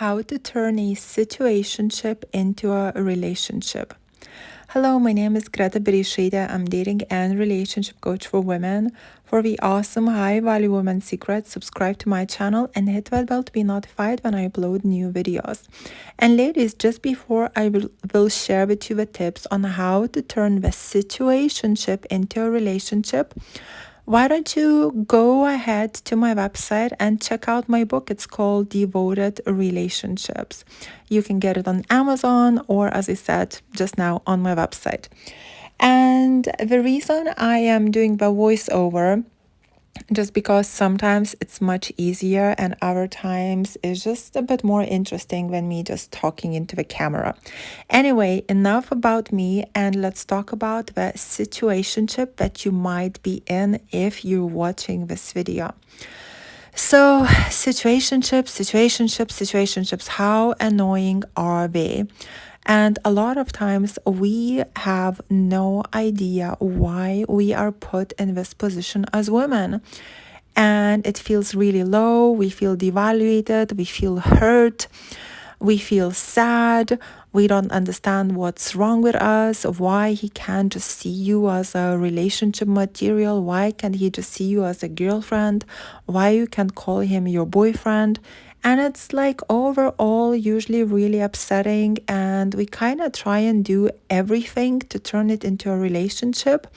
how to turn a situationship into a relationship. Hello, my name is Greta Berishida. I'm dating and relationship coach for women. For the awesome high value women secrets, subscribe to my channel and hit that bell to be notified when I upload new videos. And ladies, just before I will share with you the tips on how to turn the situationship into a relationship, why don't you go ahead to my website and check out my book? It's called Devoted Relationships. You can get it on Amazon or, as I said just now, on my website. And the reason I am doing the voiceover just because sometimes it's much easier and other times it's just a bit more interesting than me just talking into the camera. Anyway, enough about me and let's talk about the situationship that you might be in if you're watching this video. So, situationships, how annoying are they? And a lot of times we have no idea why we are put in this position as women. And it feels really low, we feel devaluated, we feel hurt. We feel sad. We don't understand what's wrong with us, why he can't just see you as a relationship material, why can't he just see you as a girlfriend, why you can't call him your boyfriend. And it's like overall usually really upsetting, and we kind of try and do everything to turn it into a relationship,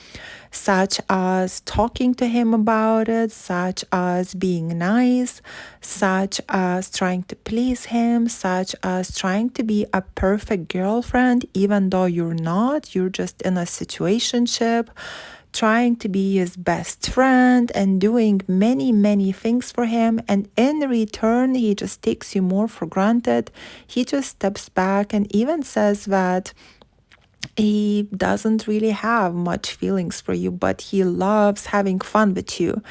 such as talking to him about it, such as being nice, such as trying to please him, such as trying to be a perfect girlfriend, even though you're not, you're just in a situationship, trying to be his best friend and doing many, many things for him. And in return, he just takes you more for granted. He just steps back and even says that he doesn't really have much feelings for you, but he loves having fun with you.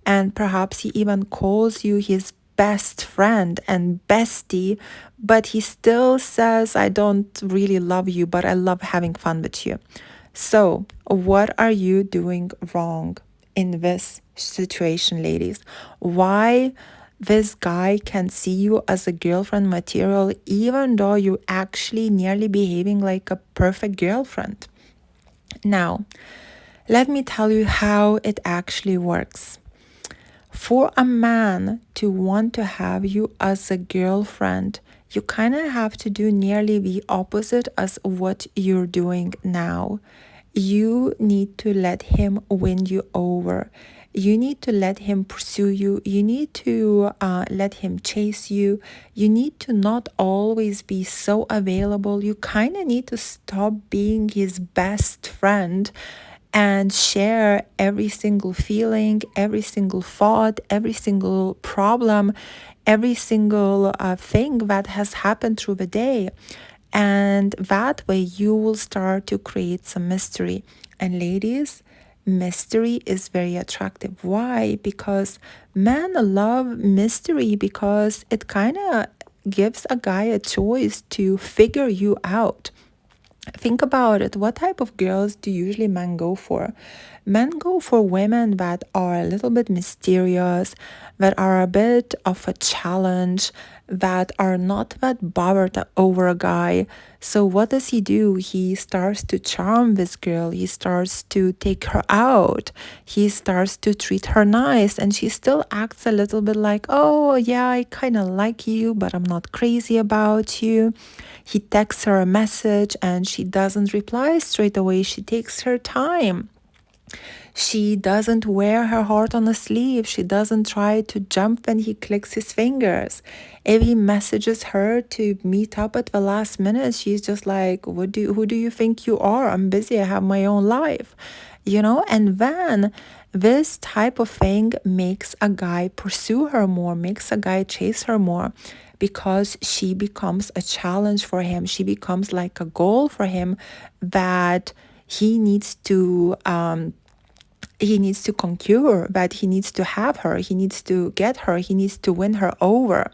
And perhaps he even calls you his best friend and bestie, but he still says, I don't really love you, but I love having fun with you. So, what are you doing wrong in this situation, ladies? Why this guy can see you as a girlfriend material even though you're actually nearly behaving like a perfect girlfriend? Now, let me tell you how it actually works. For a man to want to have you as a girlfriend, you kind of have to do nearly the opposite as what you're doing now. You need to let him win you over. You need to let him pursue you. You need to let him chase you. You need to not always be so available. You kind of need to stop being his best friend and share every single feeling, every single thought, every single problem, every single thing that has happened through the day. And that way you will start to create some mystery. And ladies, mystery is very attractive. Why? Because men love mystery because it kind of gives a guy a choice to figure you out. Think about it. What type of girls do usually men go for? Men go for women that are a little bit mysterious, that are a bit of a challenge, that are not that bothered over a guy. So what does he do? He starts to charm this girl. He starts to take her out. He starts to treat her nice. And she still acts a little bit like, oh, yeah, I kind of like you, but I'm not crazy about you. He texts her a message and she doesn't reply straight away. She takes her time. She doesn't wear her heart on a sleeve. She doesn't try to jump when he clicks his fingers. If he messages her to meet up at the last minute, she's just like, who do you think you are? I'm busy. I have my own life. And then this type of thing makes a guy pursue her more, makes a guy chase her more, because she becomes a challenge for him. She becomes like a goal for him that he needs to conquer, that he needs to have her, he needs to get her, he needs to win her over.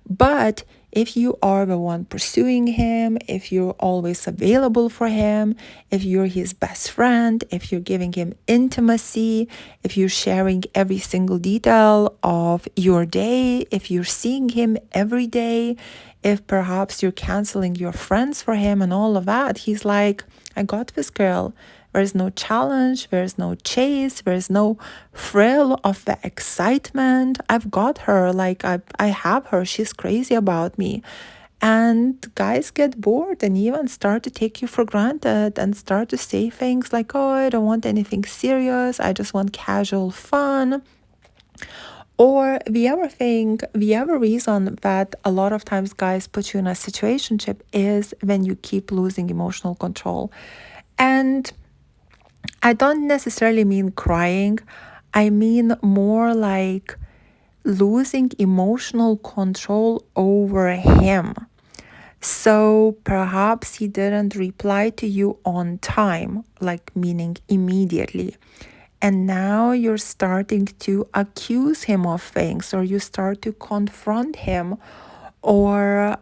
But if you are the one pursuing him, if you're always available for him, if you're his best friend, if you're giving him intimacy, if you're sharing every single detail of your day, if you're seeing him every day, if perhaps you're canceling your friends for him and all of that, he's like, I got this girl. There's no challenge, there's no chase, there's no thrill of the excitement. I've got her, like I have her, she's crazy about me. And guys get bored and even start to take you for granted and start to say things like, oh, I don't want anything serious, I just want casual fun. Or the other reason that a lot of times guys put you in a situationship is when you keep losing emotional control. And I don't necessarily mean crying. I mean more like losing emotional control over him. So perhaps he didn't reply to you on time, like meaning immediately. And now you're starting to accuse him of things, or you start to confront him, or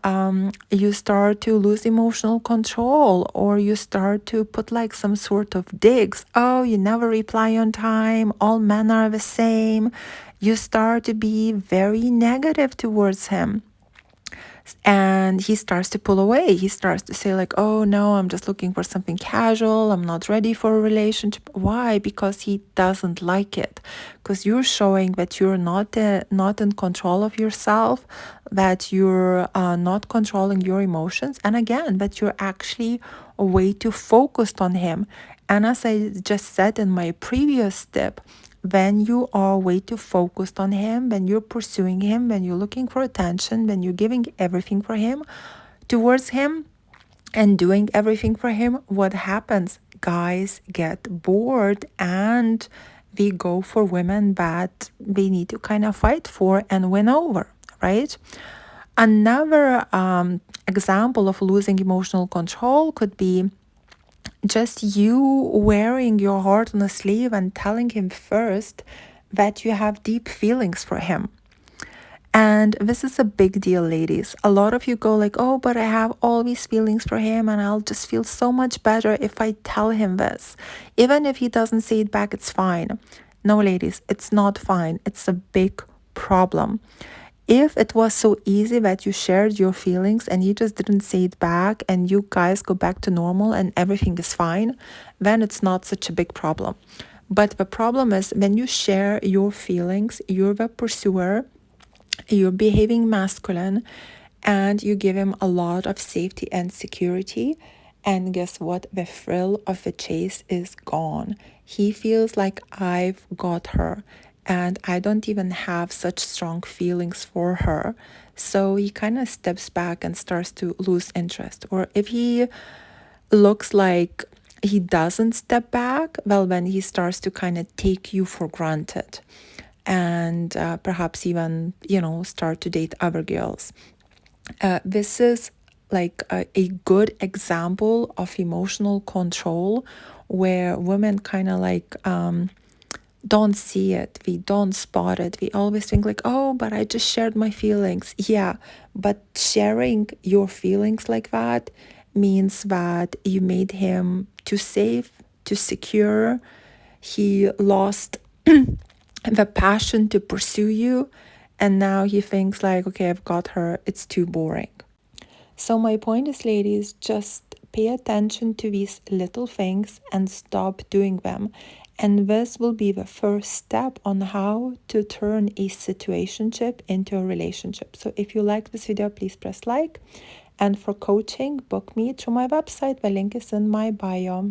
you start to lose emotional control, or you start to put like some sort of digs. Oh, you never reply on time, all men are the same. You start to be very negative towards him. And he starts to pull away. He starts to say like, oh no, I'm just looking for something casual, I'm not ready for a relationship. Why? Because he doesn't like it, because you're showing that you're not in control of yourself, that you're not controlling your emotions, and again, that you're actually way too focused on him. And as I just said in my previous tip, when you are way too focused on him, when you're pursuing him, when you're looking for attention, when you're giving everything for him, towards him, and doing everything for him, what happens? Guys get bored and they go for women that they need to kind of fight for and win over, right? Another example of losing emotional control could be just you wearing your heart on a sleeve and telling him first that you have deep feelings for him. And this is a big deal, ladies. A lot of you go like, oh, but I have all these feelings for him and I'll just feel so much better if I tell him this. Even if he doesn't say it back, it's fine. No, ladies, it's not fine. It's a big problem. If it was so easy that you shared your feelings and he just didn't say it back and you guys go back to normal and everything is fine, then it's not such a big problem. But the problem is when you share your feelings, you're the pursuer, you're behaving masculine, and you give him a lot of safety and security. And guess what? The thrill of the chase is gone. He feels like I've got her and I don't even have such strong feelings for her. So he kind of steps back and starts to lose interest. Or if he looks like he doesn't step back, well, then he starts to kind of take you for granted and perhaps even, start to date other girls. This is like a good example of emotional control where women kind of like don't see it, we don't spot it. We always think like, oh, but I just shared my feelings. Yeah, but sharing your feelings like that means that you made him too safe, too secure. He lost the passion to pursue you, and now he thinks like, okay, I've got her, it's too boring. So my point is, ladies, just pay attention to these little things and stop doing them. And this will be the first step on how to turn a situationship into a relationship. So if you like this video, please press like. And for coaching, book me through my website. The link is in my bio.